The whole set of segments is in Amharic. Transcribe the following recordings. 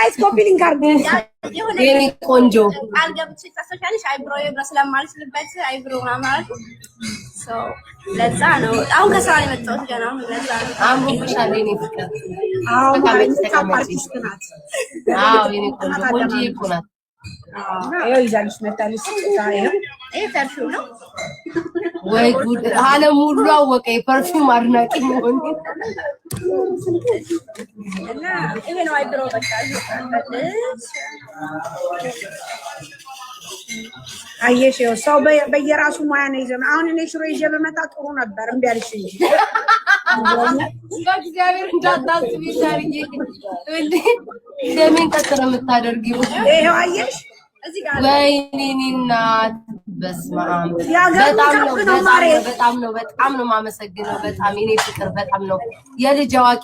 ጋይስ ኮፒ ሊንክ አርጉ። የኔ ቆንጆ አልገብቼ ተሰሻለሽ አይብሮዬ ስለማልችልበት አይብሮ ማለት ሶ ለዛ ነው አሁን ከስራ ላይ መጣሁት ገና ለዛ ነው አምሮብሻል የኔ ፍቅር አዎ ተቀመጪ አዎ የኔ ቆንጆ ቆንጆ ይቆናል አዎ ይዛልሽ መጣልሽ ታየው ፐርፊውም ነው ወይ ጉድ ዓለም ሁሉ አወቀ የፐርፊውም አድናቂ መሆን እና ይሄ ነው አይብሮ በቃ አየሽ ሰው በየራሱ ሙያ ነው ይዘም አሁን እኔ ሽሮ ይዤ በመጣ ጥሩ ነበር እምቢ አልሽ እንጂ በእግዚአብሔር እንዳታስቢ ታርዬ እንዴ ደሜን ቀጥረ የምታደርጊው ይሄው አየሽ እዚህ ጋር ወይኔ እናት በስመ አብ በጣም ነው ማመሰግነው በጣም የኔ ፍቅር በጣም ነው የልጅ አዋቂ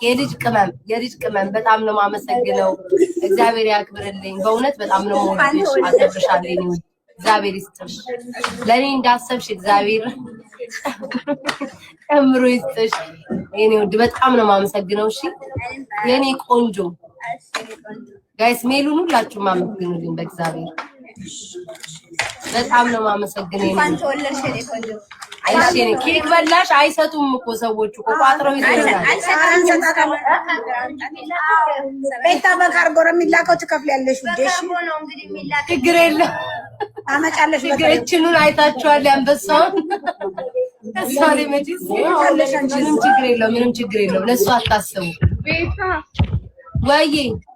የልጅ ቅመም በጣም ነው ማመሰግነው እግዚአብሔር ያክብርልኝ በእውነት በጣም ነው ሞልሽ አከብርሻለሁ እግዚአብሔር ይስጥሽ ለኔ እንዳሰብሽ እግዚአብሔር አምሮ ይስጥሽ የኔ ውድ በጣም ነው ማመሰግነው እሺ የኔ ቆንጆ ጋይስ ሜሉን ሁላችሁ ማመስግኑልኝ በእግዚአብሔር በጣም ነው ማመሰግነው እንኳን ተወለድሽ የኔ ቆንጆ አይሽኔ ኬክ በላሽ አይሰጡም እኮ ሰዎቹ እኮ ቋጥረው ይዘናል ቤታ በካርጎ ነው የሚላከው ትከፍያለሽ ውዴሽ ችግር የለም አመጫለሽ እችኑን አይታችኋል ያንበሳውን ከሳሌ መጂስ ምንም ችግር የለውም ለሱ አታስቡ ቤታ ወይ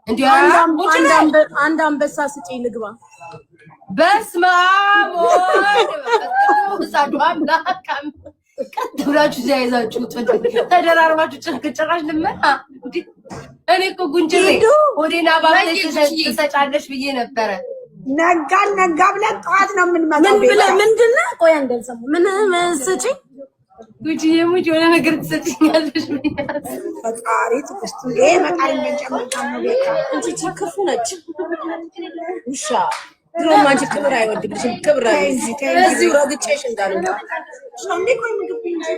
እንዴ አንድ አንበሳ ስጪኝ ልግባ በስመ አብ ወሳዱም ላካም ከተብላችሁ ዘይዛችሁ ተደራርባችሁ ጭራሽ ልመና እኔ እኮ ጉንጅሬ ወዴና ባለች ተሰጫለሽ ብዬ ነበረ ነጋ ብለን ጠዋት ነው የምንመጣው ምንድነው ቆይ አንገልጸም ምን ስጪኝ ጉጂ የሙጂ ወደ ነገር ተሰጥኛለሽ ፈጣሪ ትክስቱ መጣል እንደጨመጣን ነው ቤታ እንቺ ክፉ ነች ውሻ ድሮማጂ ክብር አይወድልሽም ክብር እዚህ ረግጬሽ እንዳልኩ ሻንዴ ቆይ ምግብ እንጂ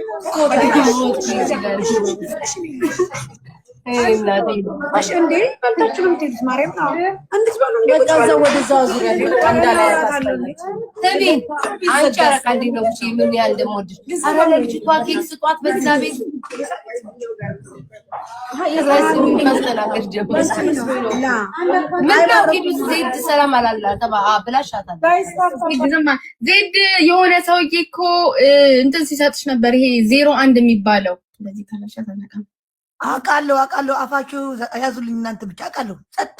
እናቴ አሽንዴ በልታችሁ ነው የምትሄዱት ማርያም ነው እንዴት ባሉ ወደዛ ዙሪያ እንዳላ ተቢ አንቺ አረቃልኝ ነው እሺ ምን ያህል እንደምወድሽ አረ ለልጅቷ ኬክ ስጧት በዛ ቤት ሀይራስም ማስተናገድ ጀመርሽ ምን ነው ኪዱስ ዘይት ሰላም አላላ ተባ ብላሻታል ዜድ የሆነ ሰውዬ እኮ እንትን ሲሰጥሽ ነበር ይሄ 01 የሚባለው ስለዚህ ካላሻታል አቃለው አፋችሁ ያዙልኝ እናንተ ብቻ አቃለው ጸጥ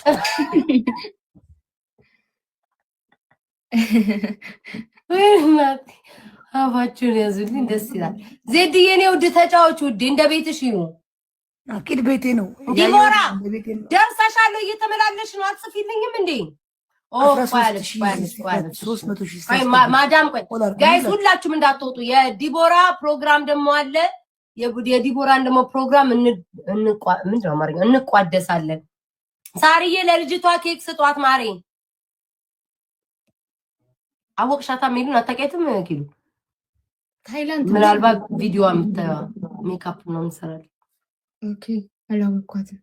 ወይናት አፋችሁን ያዙልኝ ደስ ይላል ዜድዬ ነው ወደ ተጫዋቹ ወደ እንደ ቤትሽ ይኑ አኪድ ቤቴ ነው ዲቦራ ደርሰሻለሁ እየተመላለሽ ነው አጽፊልኝም እንዴ ኦ ፋይልሽ 300,000 ማዳም ቆይ ጋይስ ሁላችሁም እንዳትወጡ የዲቦራ ፕሮግራም ደሞ አለ የዲቦራን ደሞ ፕሮግራም ምንድነው ማርኛ እንቋደሳለን ሳርዬ ለልጅቷ ኬክ ስጧት ማሬ አወቅሻታ ሜሉን አታውቂያትም ኪሉ ታይላንድ ምናልባት ቪዲዮ አምጥታ ሜካፕ ነው እንሰራለን ኦኬ አላወቅኳትም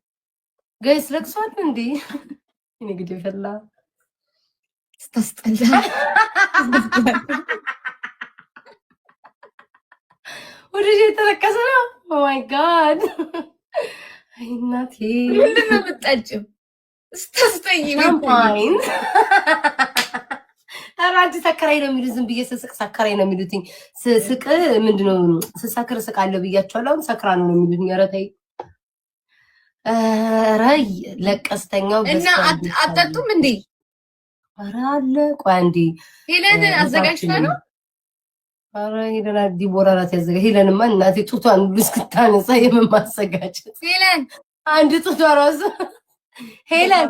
ጋይስ ለቅሷል እንዴ እኔ ግዴ ፈላ ስታስጠላ ወደጄ ተረከሰ ነው ኦ ማይ ጋድ አይ እናቴ ምንድነው የምትጠጪው ስታስጠይ ሻምፓኝ አራንቺ ሰከራይ ነው የሚሉት ዝም ብዬ ስስቅ ሰከራይ ነው የሚሉት ስስቅ ምንድነው ስሰክር ስቃለሁ ብያቸዋለሁ አሁን ሰክራ ነው የሚሉት ያረታይ ራይ ለቀስተኛው እና አጠጡም እንዴ ኧረ አለ ቆይ አንዴ ሄለን አዘጋጅታ ነው ኧረ ሄለን ዲቦራ ናት ያዘጋ ሄለንማ እናቴ ጡቷን እስክታነሳ የማሰጋጨት ሄለን አንድ ጡቷ ራሱ ሄለን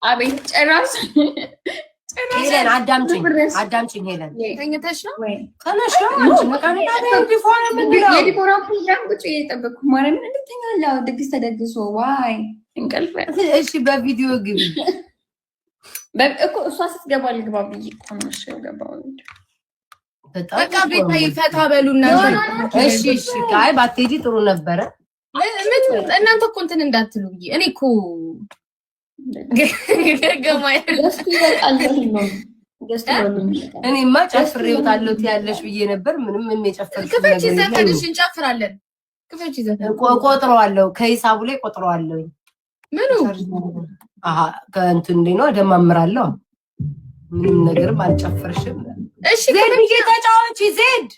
አቤት ጨራሽ ሄለን አዳምጪኝ ሄለን ተኝተሽ ነው ተነሽ አንቺ መካኒካ ዲቦራ የዲቦራ ፕሮግራም ቁጭ እየጠበቅኩ ማርያም እንድትኛለሁ ድግስ ተደግሶ ዋይ እንቅልፍ እሺ በቪዲዮ ግቢ እኮ እሷ ስትገባ ልግባ ብዬ እኮ ነው እሺ ገባው በቃ ቤታ ይፈታ በሉና እሺ ካይ ባትሄጂ ጥሩ ነበረ እናንተ እኮ እንትን እንዳትሉ ብዬ እኔ እኮ ገማይ እኔማ ጨፍሬውታለሁ ያለሽ ብዬ ነበር። ምንም የሚጨፍር ክፈች ዘፈንሽ እንጨፍራለን። ክፈች ዘፈን ቆጥረዋለሁ፣ ከሂሳቡ ላይ ቆጥረዋለሁ። ምኑ ከእንትን እንዴ ነው ደማምራለሁ። ምንም ነገርም አልጨፈርሽም። እሺ ዜድ ተጫዋች ዜድ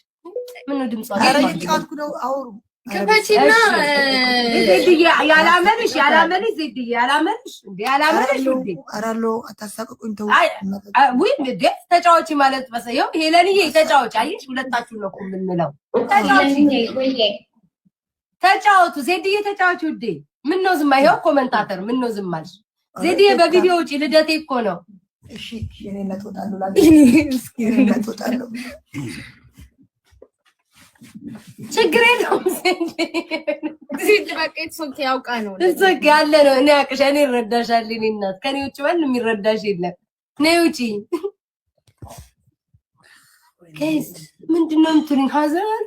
ምን ድምጽ አረጋግጣችሁ ነው አውሩ። ክፈችና ዜድ ያላመንሽ ዜድ ያላመንሽ እንዴ ያላመንሽ እንዴ አራሎ አታሳቀቁኝ ተው። ወይ እንዴ ተጫዋች ማለት በሰየው ሄለንዬ ተጫዋች አይሽ ሁለታችሁ ነው የምንለው። ተጫወቱ ዜድዬ ተጫዋች ውዴ። ምን ነው ዝም አይው ኮሜንታተር ምን ነው ዝም አልሽ? ዜድዬ በቪዲዮ ውጪ ልደቴ እኮ ነው። እሺ እኔና ተወጣለሁ ተወጣለሁ ችግር የለውም። ዜድ በቃ ሶክ ያውቃ ነው እዚህ ያለ ነው። እኔ አቅሽ እኔ እረዳሻለሁ። እኔ እናት ከኔ ውጪ ማንም የሚረዳሽ የለም። ነይ ውጪ ጋይስ። ምንድነው እንትሪን ሀዘን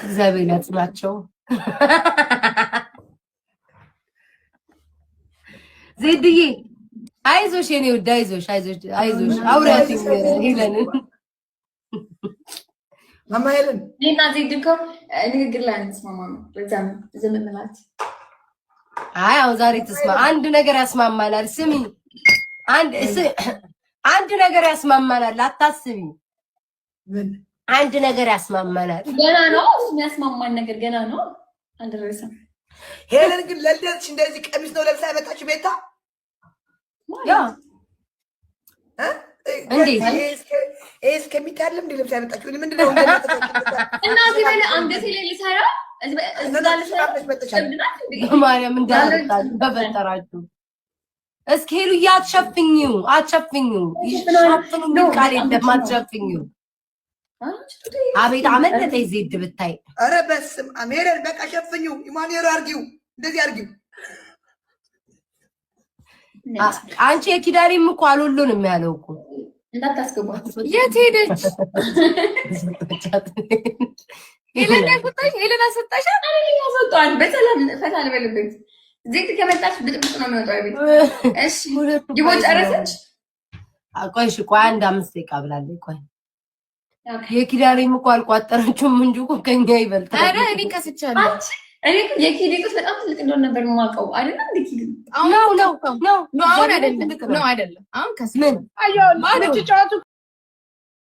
እግዚአብሔር ያጽናቸው። ዜድዬ አይዞሽ የኔ ውድ አይዞሽ አውሪያት ሄለን ማማ ሄለን እና ዜድ እኮ ንግግር ላይ አንስማማም። በዛም ዝም ብላት አው ዛሬ ተስማ አንድ ነገር ያስማማናል። ስሚ አንድ ነገር ያስማማናል። አታስቢ አንድ ነገር ያስማማናል። ገና ነው የሚያስማማን ነገር ገና ነው። አንድ ርዕስ ሄለን ግን ለልደትሽ እንደዚህ ቀሚስ ነው ለብሳ የመጣችው ቤታ ያ እንዴ እስከሚታለም እንደ ለብሳ የመጣችው ምንድነው? እናቴ በለ አንገቴ ላይ ሊሰራ ማርያም እንዳልጣል በፈጠራችሁ እስኪ ሄሉዬ አትሸፍኝው ይሸፍኑ ቃል የለም አትሸፍኝው። አቤት አመለጠኝ ዜድ ብታይ። ኧረ በስም አሜረን በቃ ሸፍኝው። ኢማኑኤል አርጊው እንደዚህ አርጊው። አንቺ የኪዳሪም እኮ አልወሎንም ያለው እኮ እንዳታስገቧት። የት ሄደች? ሄለን አስወጣሽ? ያስወጣዋል። በሰላም ፈታ ልበልበት። ዜድ ከመጣች ብጥብጥ ነው የሚወጣው ቤት። እሺ ዲቦ ጨረሰች? ቆይ እሺ ቆይ 5 ደቂቃ ብላለች። ቆይ የኪዳሪም እኮ አልቋጠረችውም እንጂ እኮ ከኛ ይበልጣል። ኧረ እኔ ከስቻለሁ። እኔ የኪዲ ቁስ በጣም ትልቅ እንደሆነ ነበር የማውቀው አይደል? እንዴ ኪዲ ነው አሁን አይደለም። አሁን ከስምን አየው ማለት ጫቱ